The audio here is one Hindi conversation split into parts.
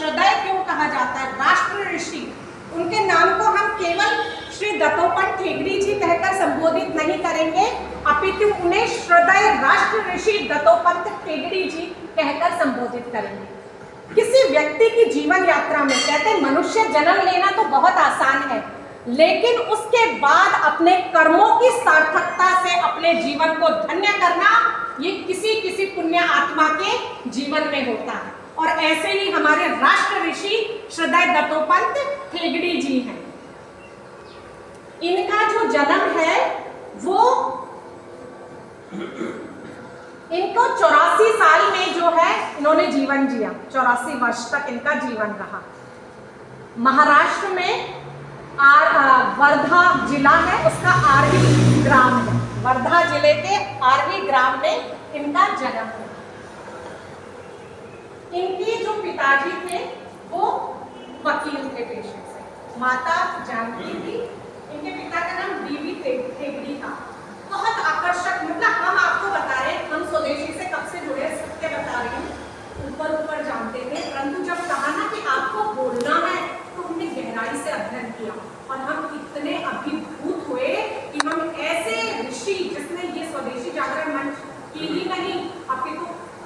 श्रद्धेय क्यों कहा जाता है, राष्ट्र ऋषि, उनके नाम को हम केवल श्री दत्तोपंत ठेंगड़ी जी कहकर संबोधित नहीं करेंगे, अपितु उन्हें श्रद्धेय राष्ट्र ऋषि दत्तोपंत ठेंगड़ी जी कहकर संबोधित करेंगे। किसी व्यक्ति की जीवन यात्रा में कहते हैं मनुष्य जन्म लेना तो बहुत आसान है, लेकिन उसके बाद अपने कर्मों की सार्थकता से अपने जीवन को धन्य करना ये किसी किसी पुण्य आत्मा के जीवन में होता है। और ऐसे ही हमारे राष्ट्र ऋषि श्रद्धेय दत्तोपंत ठेंगड़ी जी हैं। इनका जो जन्म है वो इनको 84 साल में जो है इन्होंने जीवन जिया, 84 वर्ष तक इनका जीवन रहा। महाराष्ट्र में वर्धा जिला है, उसका आर्वी ग्राम है, वर्धा जिले के आर्वी ग्राम में इनका जन्म है। इनके जो पिताजी थे वो वकील थे पेशे से, माता जानकी थी, इनके पिता का नाम डीवी ठेंगड़ी था। बहुत आकर्षक, मतलब हम आपको बता रहे हैं, हम स्वदेशी से कब से जुड़े सत्य बता रहे हैं, ऊपर ऊपर जानते थे, परंतु जब कहा ना कि आपको बोलना है तो हमने गहराई से अध्ययन किया और हम इतने अभिभूत हुए कि हम ऐसे ऋषि जिसने ये स्वदेशी जागरण मंच की ही नहीं अपितु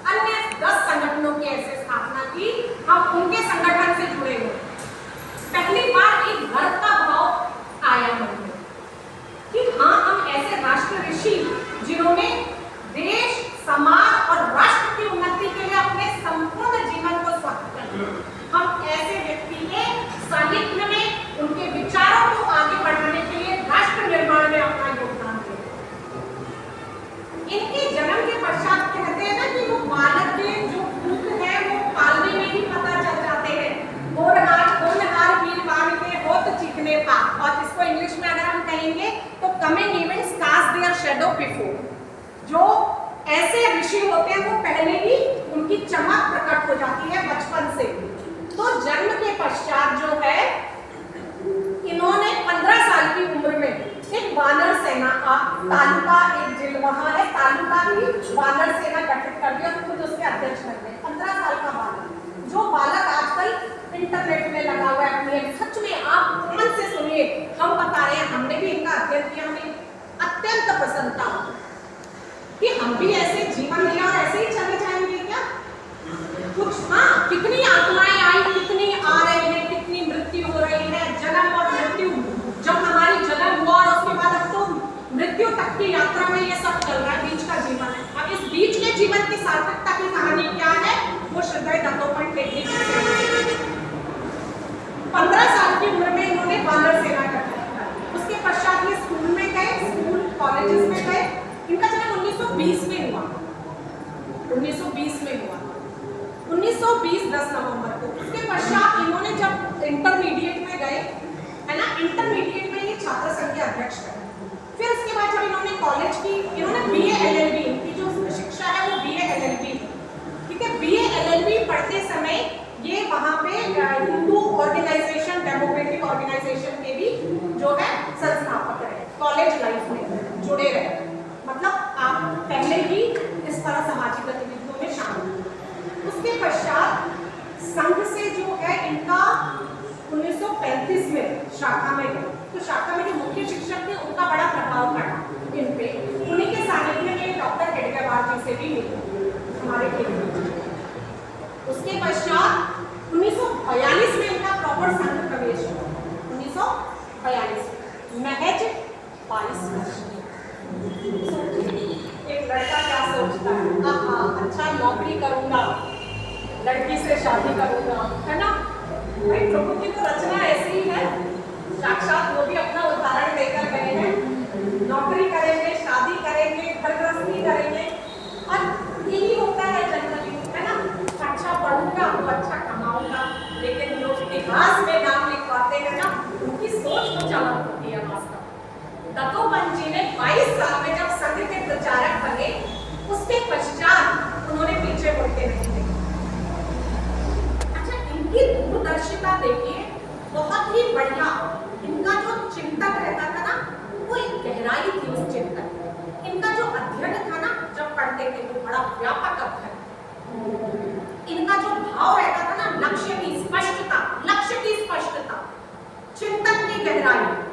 अन्य 10 संगठनों की ऐसे स्थापना की, हम उनके संगठन से जुड़े हुए। पहली बार एक गर्व का भाव आया मन में कि हाँ, हम ऐसे राष्ट्र ऋषि जिन्होंने देश, समाज और राष्ट्र की उन्नति के लिए अपने संपूर्ण जीवन को स्वार्थ कर दिया, हम ऐसे व्यक्ति के साहित्य में उनके विचारों को आगे बढ़ाने के लिए राष्ट्र निर्माण में अपना योगदान दिया। इनके जन्म के पश्चात कहते हैं ना कि वो बालक के जो भूत है वो पालने में ही पता चल जाते हैं, होनहार वीरवान के होत चिकने पा। और इसको इंग्लिश में अगर हम कहेंगे तो coming events cast their shadow before. जो ऐसे ऋषि होते हैं वो पहले ही उनकी चमक प्रकट हो जाती है बचपन से। तो जन्म के पश्चात जो है इन्होंने 15 साल की उम्र में एक वानर सेना, तालुका एक जिला वहां है, तालुका की वानर सेना गठित कर दिया, खुद उसके अध्यक्ष बन गए। 15 साल का बालक, जो बालक आजकल इंटरनेट में लगा हुआ है अपने, सच में आप मन से सुनिए, हम बता रहे हैं, हमने भी इनका अध्ययन किया, हमें अत्यंत प्रसन्नता कि हम भी ऐसे जीवन लिया और ऐसे ही चले जाएंगे क्या? कुछ हाँ, कितनी आत्माएं आई, कितनी आ रही है, कितनी मृत्यु हो रही है, जन्म और मृत्यु, जब हमारी जन्म हुआ और उसके बाद अब तो मृत्यु तक की यात्रा में ये सब चल रहा है, बीच का जीवन है। अब इस बीच के जीवन की सार्थकता की कहानी क्या है, वो श्रद्धेय दत्तोपंत ठेंगड़ी जी 15 साल की उम्र में इन्होंने वानर सेना गठित की। उसके पश्चात ये स्कूल में गए, स्कूल कॉलेजेस में गए। इनका जन्म 1920 में हुआ, 1920 में हुआ, 1920 10 नवंबर को। उसके पश्चात इन्होंने जब इंटरमीडिएट में गए, है ना, इंटरमीडिएट में ये छात्र संघ के अध्यक्ष रहे। फिर उसके बाद जब इन्होंने कॉलेज की, इन्होंने BA LLB, इनकी जो शिक्षा है वो BA LLB, ठीक है, BA LLB पढ़ते समय ये वहाँ पे हिंदू ऑर्गेनाइजेशन, डेमोक्रेटिक ऑर्गेनाइजेशन के भी जो है संस्थापक रहे, कॉलेज लाइफ में जुड़े रहे, मतलब आप पहले ही इस तरह सामाजिक गतिविधियों में शामिल हुए। उसके पश्चात संघ से जो है इनका 1935 में शाखा में गए, तो शाखा में जो मुख्य शिक्षक थे उनका बड़ा प्रभाव पड़ा इन पे। उन्हीं के सानिध्य में डॉक्टर हेडगेवार जी से भी मिले हमारे केंद्र। उसके पश्चात 1942 में इनका प्रॉपर संघ प्रवेश हुआ, 1942 महज 22 वर्ष। एक लड़का क्या सोचता है, अच्छा नौकरी करूंगा, लड़की से शादी करूंगा, है ना भाई, प्रभु की तो रचना ऐसी ही है, साक्षात वो भी अपना उदाहरण देकर गए हैं, नौकरी करेंगे, शादी करेंगे, घर गृहस्थी करेंगे, और यही होता है जनरली, है ना, अच्छा पढ़ूंगा तो अच्छा कमाऊंगा। लेकिन जो इतिहास में नाम लिखवाते हैं ना, उनकी सोच कुछ अलग होती है वास्तव। दत्तोपंत जी ने 22 साल में जब संघ के प्रचारक बने, उसके पश्चात उन्होंने पीछे मुड़ते नहीं देखा। अच्छा, इनकी दूरदर्शिता देखिए, बहुत ही बढ़िया। इनका जो चिंतन रहता था ना, वो एक गहराई थी उस चिंतन। इनका जो अध्ययन था ना, जब पढ़ते थे वो बड़ा व्यापक अध्ययन। इनका जो भाव रहता था ना, लक्ष्य की गहराई।